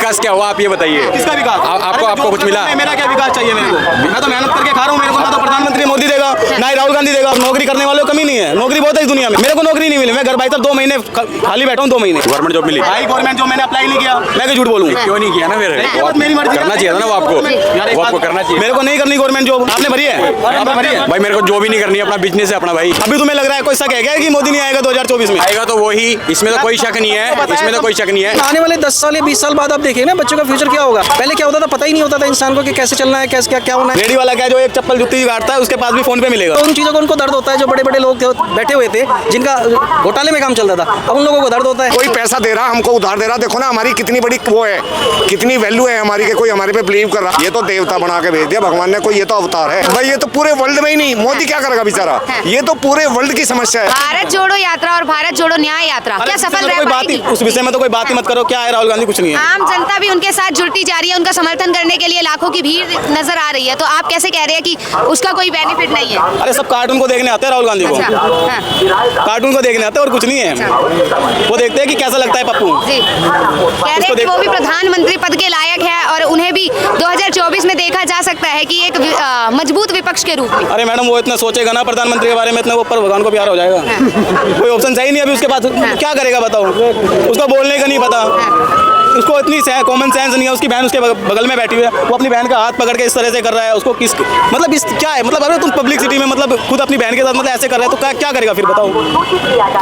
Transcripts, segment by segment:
विकास क्या हुआ आप ये बताइए। किसका विकास? आपको कुछ मिला? मेरा क्या विकास चाहिए मेरे को? मैं तो मेहनत करके खा रहा हूँ। मेरे को ना तो प्रधानमंत्री मोदी देगा ना ही राहुल गांधी देगा। नौकरी करने वालों को कमी नहीं है, नौकरी बहुत है इस दुनिया में। मेरे को नौकरी नहीं मिली, मैं घर बैठा 2 महीने खाली बैठा हूँ। 2 महीने गवर्नमेंट जॉब मिली? भाई गवर्नमेंट जॉब मैंने अप्लाई नहीं किया। मैं क्यों झूठ बोलूँ? क्यों नहीं किया ना? फिर मेरी मर्जी करना चाहिए था ना वो आपको करना चाहिए। मेरे को नहीं करनी गवर्नमेंट जॉब। आपने भरी है? आपने भरी है? भाई मेरे को जॉब ही नहीं करनी है, अपना बिजनेस है अपना भाई। अभी तुम्हें लग रहा है कोई शक है क्या कि मोदी नहीं आएगा 2024 में? आएगा तो वही, इसमें तो कोई शक नहीं है, इसमें तो कोई शक नहीं है। आने वाले 10 साल या 20 साल बाद आप देखिए ना बच्चों का फ्यूचर क्या होगा। पहले क्या होता था पता ही नहीं होता था इंसान को कि कैसे चलना है, कैसे क्या होना है। रेडी वाला क्या जो एक चप्पल जूती काटता है उसके पास भी फोन पे मिलेगा। तो उन चीज़ों को उनको दर्द होता है। जो बड़े बड़े लोग बैठे हुए थे जिनका घोटाले में काम चलता था, अब उन लोगों को दर्द होता है। कोई पैसा दे रहा, हमको उधार दे रहा। देखो ना हमारी कितनी बड़ी वो है, कितनी वैल्यू है हमारी कि कोई हमारे पे बिलीव कर रहा। ये तो देवता बना के भेज दिया भगवान ने, कोई ये तो अवतार है भाई। ये तो पूरे वर्ल्ड में ही नहीं, मोदी क्या करेगा बेचारा? ये तो पूरे वर्ल्ड की समस्या है। भारत जोड़ो यात्रा और भारत जोड़ो न्याय यात्रा क्या सफल रह पाएगी? उस विषय में तो कोई बात ही मत करो। क्या है राहुल गांधी? कुछ नहीं है। आम जनता भी उनके साथ जुड़ती जा रही है, उनका समर्थन करने के लिए लाखों की भीड़ नजर आ रही है। तो आप कैसे कह रहे हैं कि उसका कोई बेनिफिट नहीं है? अरे सब कार्टून को देखने आते हैं राहुल गांधी को। अच्छा, हाँ। कार्टून को देखने आते हैं और कुछ नहीं है। वो देखते हैं कि कैसा लगता है पप्पू जी कह रहे हैं कि वो भी प्रधानमंत्री पद के लायक है और उन्हें भी 2024 में देखा जा सकता है कि एक मजबूत विपक्ष के रूप में। अरे मैडम वो इतना सोचेगा ना प्रधानमंत्री के बारे में, इतना ऊपर भगवान को प्यार हो जाएगा। कोई ऑप्शन सही नहीं अभी उसके पास। क्या करेगा बताओ? उसको बोलने का नहीं पता, उसको इतनी कॉमन सेंस नहीं है। उसकी बहन उसके बगल में बैठी हुई है, वो अपनी बहन का हाथ पकड़ के इस तरह से कर रहा है। उसको किस मतलब इस क्या है मतलब? अगर तुम पब्लिक सिटी में मतलब खुद अपनी बहन के साथ मतलब ऐसे कर रहा है तो क्या करेगा फिर बताओ?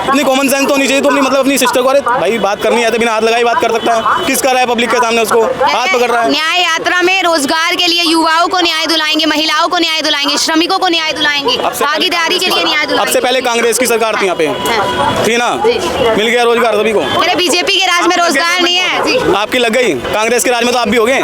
इतनी कॉमन सेंस तो होनी चाहिए। तो अपनी मतलब अपनी सिस्टर को अरे भाई बात करनी है तो बिना हाथ लगाई बात कर सकता है। किस कर रहा है पब्लिक के सामने? उसको हाथ पकड़ रहा है। न्याय यात्रा में रोजगार के लिए युवाओं को न्याय दिलाएंगे, महिलाओं को न्याय दिलाएंगे, श्रमिकों को न्याय दिलाएंगे, भागीदारी के लिए न्याय दिलाएंगे। अब से पहले कांग्रेस की सरकार थी यहाँ पे, थी ना? मिल गया रोजगार सभी को। मेरे बीजेपी के राज में रोजगार नहीं है जी। आपकी लग गई? कांग्रेस के राज में तो आप भी हो गए,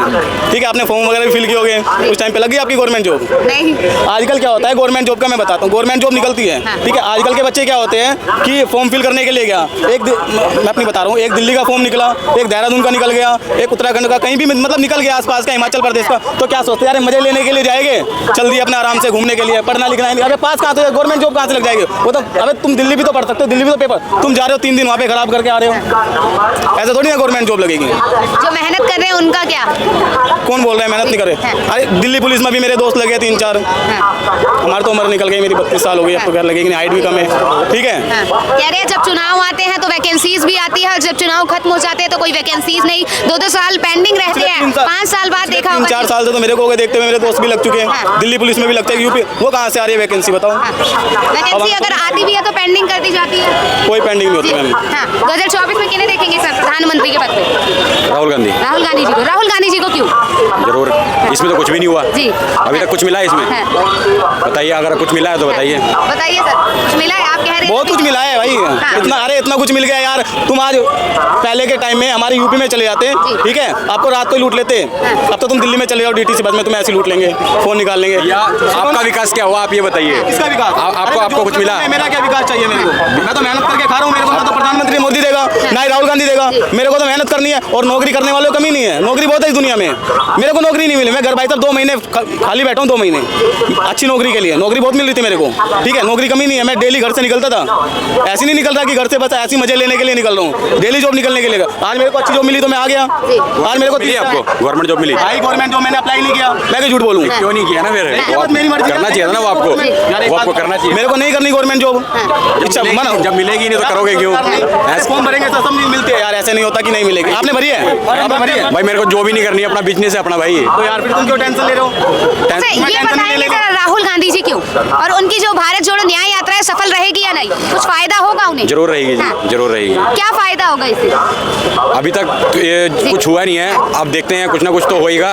ठीक है। आपने फॉर्म वगैरह भी फिल किए होंगे, उस टाइम पे लग गई आपकी गवर्नमेंट जॉब? नहीं। आजकल क्या होता है गवर्नमेंट जॉब का मैं बताता हूँ। गवर्नमेंट जॉब निकलती है, ठीक है। आजकल के बच्चे क्या होते हैं कि फॉर्म फिल करने के लिए गया, मैं अपनी बता रहा हूँ, एक दिल्ली का फॉर्म निकला, एक देहरादून का निकल गया, एक उत्तराखंड का, कहीं भी मतलब निकल गया आसपास का, हिमाचल प्रदेश का। तो क्या सोचते हैं यार मजे लेने के लिए जाएंगे, चल दिए अपना आराम से घूमने के लिए, पढ़ना लिखना है। अरे पास कहाँ से गवर्नमेंट जॉब कहाँ से लग जाएगी? वो तो अरे तुम दिल्ली भी तो पढ़ सकते हो, दिल्ली भी तो पेपर तुम जा रहे हो 3 दिन वहाँ पे खराब करके आ रहे हो। ऐसा थोड़ी ना गवर्नमेंट जॉब लगेगी। जो मेहनत कर रहे हैं उनका क्या? कौन बोल रहा है मेहनत नहीं करे? अरे दिल्ली पुलिस में भी मेरे दोस्त लगे 3-4। हमारी तो उम्र निकल गई, मेरी 32 साल हो गई, अब तो घर लगेगी नहीं, हाइट भी कम है, ठीक है। कह रहे हैं जब चुनाव आते हैं तो वैकेंसीज भी आती है और जब चुनाव खत्म हो जाते हैं तो कोई वैकेंसीज नहीं। 2-2 साल पेंडिंग रहते हैं, 5 साल बाद देखा होगा। 3-4 साल से तो मेरे को देखते हुए मेरे दोस्त भी लग चुके हैं, दिल्ली पुलिस में भी लगते हैं, यूपी। वो कहाँ से आ रही है वैकेंसी बताओ? वैकेंसी अगर आती भी है तो पेंडिंग कर दी जाती है, कोई पेंडिंग नहीं होती मैम। 2024 में किन्हें देखेंगे सर प्रधानमंत्री के पद पे? राहुल गांधी। राहुल गांधी जी को। राहुल गांधी जी को क्यों? जरूर, इसमें तो कुछ भी नहीं हुआ जी। अभी तक। कुछ मिला है इसमें? बताइए, अगर कुछ मिला है तो बताइए। बताइए सर, कुछ मिला है? आप कह रहे हैं बहुत कुछ मिला है भाई। इतना अरे इतना कुछ मिल गया यार। तुम आज पहले के टाइम में हमारे यूपी में चले जाते, ठीक है, आपको रात को लूट लेते। अब तो तुम दिल्ली में चले जाओ डीटीसी बस में, तुम्हें ऐसे लूट लेंगे, फोन निकाल लेंगे। आपका विकास क्या हुआ आप ये बताइए। किसका विकास? आपको कुछ मिला? मेरा क्या विकास चाहिए मेरे को? मैं तो मेहनत करके खा रहा हूँ। मेरे को ना तो प्रधानमंत्री मोदी देगा ना ही राहुल गांधी देगा। मेरे को तो मेहनत करनी है और नौकरी करने वालों को कमी नहीं है। नौकरी बहुत है इस दुनिया में। मेरे को नौकरी नहीं मिली, मैं घर बैठा 2 महीने खाली बैठा हूँ। 2 महीने अच्छी नौकरी के लिए, नौकरी बहुत मिल रही थी मेरे को, ठीक है। नौकरी कमी नहीं है, मैं डेली घर से निकलता था। ऐसे नहीं निकल रहा कि घर से बस ऐसी मजे लेने के लिए निकल रहा हूँ, डेली जॉब निकलने के लिए। आज मेरे को अच्छी जॉब मिली तो मैं आ गया। आज मेरे को मिली आपको गवर्नमेंट जॉब मिली? भाई गवर्नमेंट जॉब मैंने अप्लाई नहीं किया। मैं क्यों झूठ बोलूँ? क्यों नहीं किया ना? फिर मेरी मर्जी करना चाहिए था ना वो आपको करना चाहिए। मेरे को नहीं करनी गवर्नमेंट जॉब। जब मिलेगी नहीं तो करोगे क्यों? ऐसे फॉर्म भरेंगे सब नहीं मिलते यार, ऐसे नहीं होता कि नहीं मिलेगी। आपने भरी है? आपने भरी है? भाई मेरे को जॉब ही नहीं करनी है, अपना बिजनेस है अपना भाई। तो यार फिर तुम क्यों टेंशन ले रहे हो? ये बताएंगे जरा राहुल गांधी जी क्यों और उनकी जो भारत जोड़ो न्याय यात्रा है सफल रहेगी या नहीं? कुछ फायदा होगा उन्हें? जरूर रहेगी जी, जरूर रहेगी। क्या फायदा होगा इससे? अभी तक तो ये कुछ हुआ नहीं है, अब देखते हैं कुछ ना कुछ तो होएगा।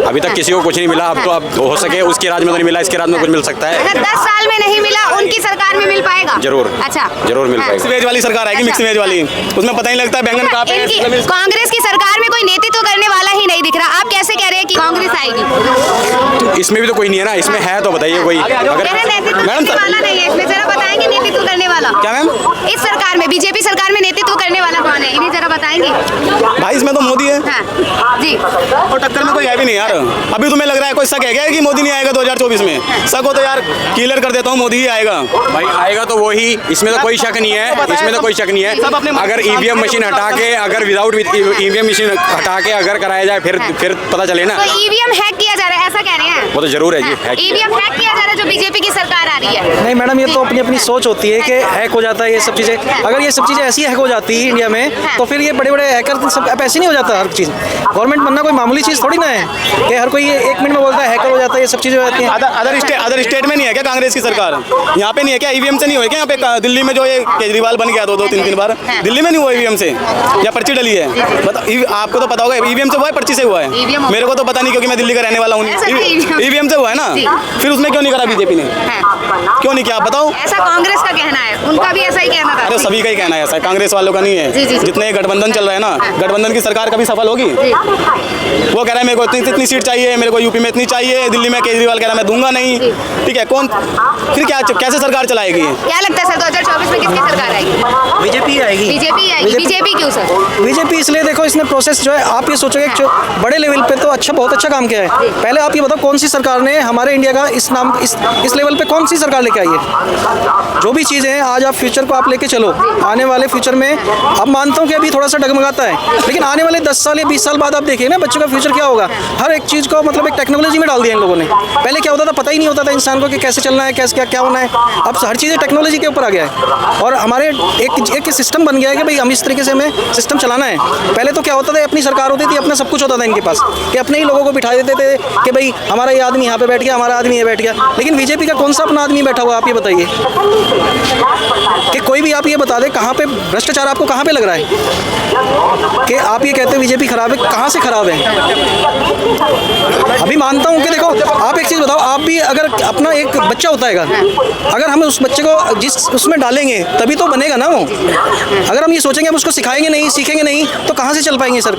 अभी तक किसी को कुछ नहीं मिला, अब तो अब हो सके उसके राज में तो नहीं मिला, इसके राज में कुछ मिल सकता है। अगर 10 साल में नहीं मिला उनकी सरकार में मिल पाएगा? जरूर। अच्छा, जरूर मिल पाएगा। मिक्स वेज वाली सरकार आएगी, मिक्स वेज वाली, उसमें पता नहीं लगता बैंगन कहाँ पे है। कांग्रेस की सरकार में कोई नेतृत्व करने वाला ही नहीं दिख रहा। आप कैसे कह रहे हैं कि कांग्रेस आएगी? इसमें भी तो कोई नहीं है ना, इसमें है तो बताइए कोई। अगर नेतृत्व करने वाला नहीं है इसमें, जरा बताएंगे नेतृत्व करने वाला क्या मैम? इस सरकार में, बीजेपी सरकार में नेतृत्व करने वाला कौन है? इन्हें जरा बताएंगे? भाई इसमें तो मोदी है हाँ जी, और टक्कर में कोई है भी नहीं यार। अभी तुम्हें लग रहा है कोई शक है क्या कि मोदी नहीं आएगा 2024 में? शक हो तो यार क्लियर कर देता हूँ, मोदी ही आएगा। भाई आएगा तो वो ही, इसमें तो कोई शक नहीं है, इसमें तो कोई शक नहीं है। अगर ईवीएम मशीन हटा के, अगर विदाउट ईवीएम मशीन हटा के अगर कराया जाए फिर पता चले ना। तो ईवीएम हैक किया जा रहा है ऐसा कह रहे हैं? वो तो जरूर है जी, हैक ईवीएम हैक किया जा रहा है जो बीजेपी की सरकार आ रही है। नहीं मैडम, ये तो अपनी अपनी सोच होती है कि हैक हो जाता है ये सब चीज़ें। अगर ये सब चीज़ें ऐसी हैक हो जाती है इंडिया में तो फिर ये बड़े बड़े हैकर सब अब ऐसे नहीं हो जाता। हर चीज़ गवर्नमेंट बनना कोई मामूली चीज़ थोड़ी ना है कि हर कोई एक मिनट में बोलता है हैकर हो जाता है, ये सब चीज़ें हो जाती हैं। अदर स्टेट में नहीं है क्या कांग्रेस की सरकार? यहाँ पे नहीं है क्या? ईवीएम से नहीं हुआ क्या यहाँ पे? दिल्ली में जो ये केजरीवाल बन गया 2-3 बार, दिल्ली में नहीं हुआ ईवीएम से या पर्ची डली है? आपको तो पता होगा ईवीएम से हुआ है पर्ची से हुआ है? मेरे को तो पता नहीं क्योंकि मैं दिल्ली का रहने वाला हूँ। ईवीएम से हुआ है ना, फिर उसमें क्यों नहीं करा बीजेपी ने? क्यों नहीं किया आप बताओ? ऐसा कांग्रेस का कहना है, उनका भी ऐसा ही कहना था। अरे सभी का ही कहना है ऐसा, कांग्रेस वालों का नहीं है। जितने गठबंधन चल रहा है ना, गठबंधन की सरकार कभी सफल होगी? वो कह रहा है मेरे को इतनी सीट चाहिए, मेरे को यूपी में इतनी चाहिए, दिल्ली में केजरीवाल कह रहा है मैं दूंगा नहीं। ठीक है, कौन फिर क्या कैसे सरकार चलाएगी? क्या लगता है सर 2024 में किसकी सरकार आएगी? बीजेपी आएगी। बीजेपी आएगी। बीजेपी क्यों सर? बीजेपी इसलिए देखो, इसने प्रोसेस जो है, आप ये सोचोगे कि बड़े लेवल पे तो बहुत अच्छा काम किया है। पहले आप ये बताओ कौन सी सरकार ने हमारे इंडिया का इस लेवल पे कौन सी सरकार लेके आई है? जो भी चीज़ें हैं आज आप फ्यूचर को आप लेके चलो, आने वाले फ्यूचर में अब मानता हूँ कि अभी थोड़ा सा डगमगाता है, लेकिन आने वाले 10 साल या 20 साल बाद आप देखिए ना बच्चों का फ्यूचर क्या होगा। हर एक चीज़ को मतलब एक टेक्नोलॉजी में डाल दिया इन लोगों ने। पहले क्या होता था, पता ही नहीं होता था इंसान को कि कैसे चलना है, कैसे क्या होना है। अब हर चीज़ें टेक्नोलॉजी के ऊपर आ गया है और हमारे एक सिस्टम बन गया है कि भाई हम इस तरीके से हमें सिस्टम चलाना है। पहले तो क्या होता था, अपनी सरकार होती थी, अपना सब कुछ होता था इनके पास कि अपने ही लोगों को बिठा देते थे कि भाई हमारा ये आदमी यहाँ पे बैठ गया, हमारा आदमी ये बैठ गया। लेकिन बीजेपी का कौन सा अपना आदमी बैठा हुआ आप ये बताइए कि कोई भी आप ये बता दे कहाँ पे भ्रष्टाचार आपको कहाँ पे लग रहा है कि आप ये कहते हैं बीजेपी खराब है, कहाँ से खराब है? अभी मानता हूँ कि देखो आप एक चीज़ बताओ, आप भी अगर अपना एक बच्चा होता है, अगर हम उस बच्चे को जिस उसमें डालेंगे तभी तो बनेगा ना वो। अगर हम ये सोचेंगे हम उसको सिखाएंगे नहीं, सीखेंगे नहीं, तो कहाँ से चल पाएंगे सर?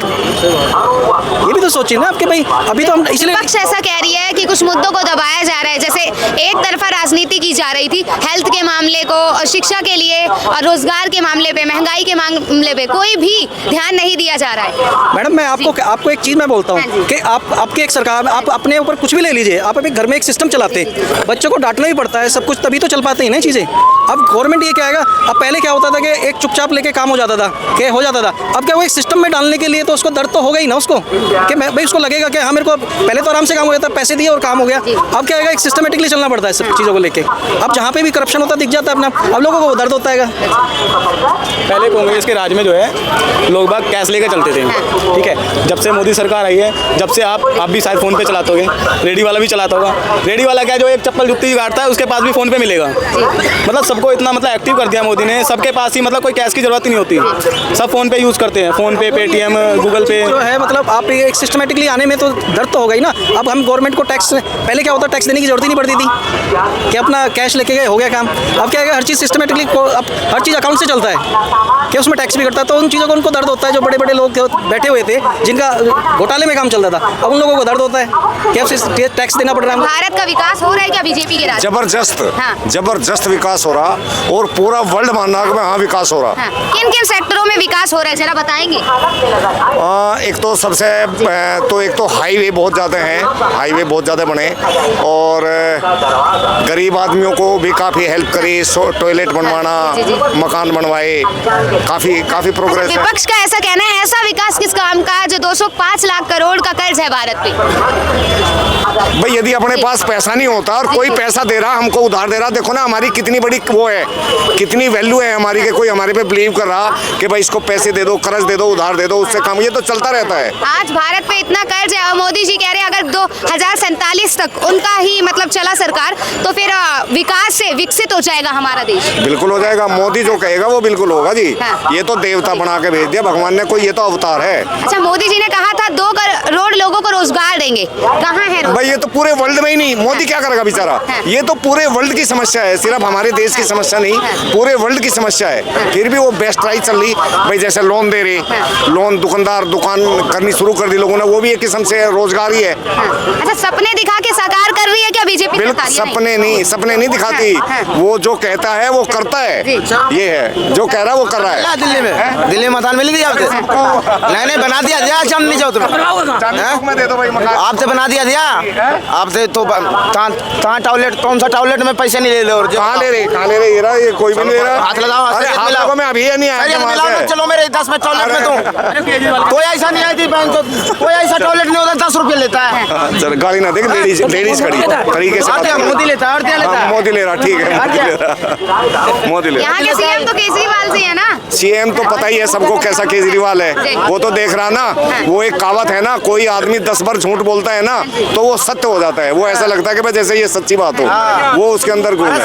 ये भी तो सोचिए ना आपके भाई। अभी तो हम इसलिए विपक्ष ऐसा कह रही है कि कुछ मुद्दों को दबाया जा रहा है, जैसे एक तरफा राजनीति की जा रही थी, हेल्थ के मामले को, शिक्षा के लिए और रोजगार के मामले पे, महंगाई के मामले पे कोई भी ध्यान नहीं दिया जा रहा है। मैडम मैं आपको एक चीज़ मैं बोलता हूँ कि आपकी एक सरकार, आप अपने ऊपर कुछ भी ले लीजिए, आप अभी घर में एक सिस्टम चलाते हैं, बच्चों को डांटना भी पड़ता है, सब कुछ तभी तो चल पाते हैं ना चीज़ें। अब गवर्नमेंट ये क्या आएगा, अब पहले क्या होता था कि एक चुपचाप लेके काम हो जाता था, अब क्या वो एक सिस्टम में डालने के लिए तो उसको दर्द तो होगा ही ना उसको, कि मैं भाई उसको लगेगा कि हाँ मेरे को पहले तो आराम से काम हो जाता, पैसे दिए और काम हो गया। अब क्या आएगा, एक सिस्टमेटिकली चलना पड़ता है सब चीज़ों को लेके। अब जहाँ पे भी करप्शन होता दिख जाता है अपना, अब लोगों को दर्द होता है। पहले कांग्रेस के राज में जो है लोग बाग कैश लेकर चलते थे, ठीक है। जब से मोदी सरकार आई है, जब से आप भी शायद फ़ोन पे चलाते होगे, रेडी वाला भी चलाता होगा। रेडी वाला क्या, जो एक चप्पल जुत्ती काटता है उसके पास भी फ़ोन पे मिलेगा। मतलब सबको इतना मतलब एक्टिव कर दिया मोदी ने, सबके पास ही मतलब कोई कैश की ज़रूरत ही नहीं होती, सब फ़ोन पे यूज़ करते हैं, फ़ोन पे, पेटीएम, गूगल पे जो है। मतलब आप एक सिस्टमेटिकली आने में तो दर्द तो होगा ही ना। अब हम गवर्नमेंट को टैक्स, पहले क्या होता, टैक्स देने की जरूरत ही नहीं पड़ती थी कि अपना कैश लेके गए, हो गया काम। अब क्या है, हर चीज़ सिस्टमेटिकली, अब हर चीज़ अकाउंट से चलता है कि उसमें टैक्स भी कटता है, तो उन चीज़ों को उनको दर्द होता है। जो बड़े बड़े लोग बैठे हुए थे जिनका घोटाले में काम चलता था, अब उन लोगों को दर्द होता है कि अब टैक्स देना पड़ रहा है। भारत का विकास हो रहा है क्या बीजेपी के राज? जबरदस्त विकास हो रहा और पूरा वर्ल्ड मानना कि हाँ विकास हो रहा। किन किन सेक्टरों में विकास हो रहा है जरा बताएंगे? एक तो हाईवे बहुत ज़्यादा हैं, हाईवे बहुत ज़्यादा बने और गरीब आदमियों को भी काफ़ी हेल्प करी, टॉयलेट बनवाना, मकान बनवाए, काफ़ी प्रोग्रेस है। विपक्ष का ऐसा कहना है, ऐसा विकास किस काम का जो 205 लाख करोड़ का कर्ज है भारत पे? भाई यदि अपने पास पैसा नहीं होता और कोई पैसा दे रहा, हमको उधार दे रहा, देखो ना हमारी कितनी बड़ी वो है, कितनी वैल्यू है हमारी कि कोई हमारे पे बिलीव कर रहा कि भाई इसको पैसे दे दो, कर्ज दे दो, उधार दे दो, उससे काम, ये तो चलता रहता है। आज भारत पे इतना कर्ज है और मोदी जी कह रहे हैं अगर 2047 तक उनका ही मतलब चला सरकार तो फिर विकास से विकसित हो जाएगा हमारा देश। बिल्कुल हो जाएगा, मोदी जो कहेगा वो बिल्कुल होगा जी। ये तो देवता बना के भेज दिया भगवान ने, कोई ये तो अवतार है। अच्छा, मोदी जी ने कहा था करोड़ लोगों को रोजगार देंगे, कहाँ है रोजगार? भाई ये तो पूरे वर्ल्ड में ही नहीं, मोदी क्या करेगा बेचारा। ये तो पूरे वर्ल्ड की समस्या है, सिर्फ हमारे देश की समस्या नहीं, पूरे वर्ल्ड की समस्या है। फिर भी वो बेस्ट ट्राई चल रही भाई, जैसे लोन दे रहे, लोन दुकानदार दुकान करनी शुरू कर दी लोगों ने, वो भी एक किस्म से रोजगार ही है। अच्छा, सपने दिखा के साकार कर रही है क्या बीजेपी? बिल्कुल सपने नहीं दिखाती, वो जो कहता है वो करता है, ये है जो कह रहा है वो कर रहा है। दिल्ली में मकान मिल गई आपसे? नहीं बना दिया दिया चांदनी चौक में दे दो भाई मकान। आपसे बना दिया आपसे तो टॉयलेट, कौन सा टॉयलेट में पैसे नहीं ले लो? कहाँ ले रहे ये कोई भी नहीं ले रहा। हाथ लगाओ, अरे हाथ लगाओ, मैं अभी नहीं आया। चलो मेरे 10 में टॉयलेट में तो कोई ऐसा नहीं आई थी बैंक, कोई ऐसा टॉयलेट नहीं होता 10 रुपये लेता है। चल गाड़ी ना देख, लेडीज खड़ी तरीके से मोदी लेता है, मोदी ले रहा, ठीक है मोदी ले रहा। यहाँ के सीएम तो केजरीवाल जी है ना। सीएम तो पता ही है सबको कैसा केजरीवाल है, वो तो देख रहा ना। वो एक कहावत है ना, कोई आदमी 10 बार झूठ बोलता है ना तो वो सत्य हो जाता है। वो ऐसा लगता है कि भाई जैसे ये सच्ची बात हो, वो उसके अंदर गुण है।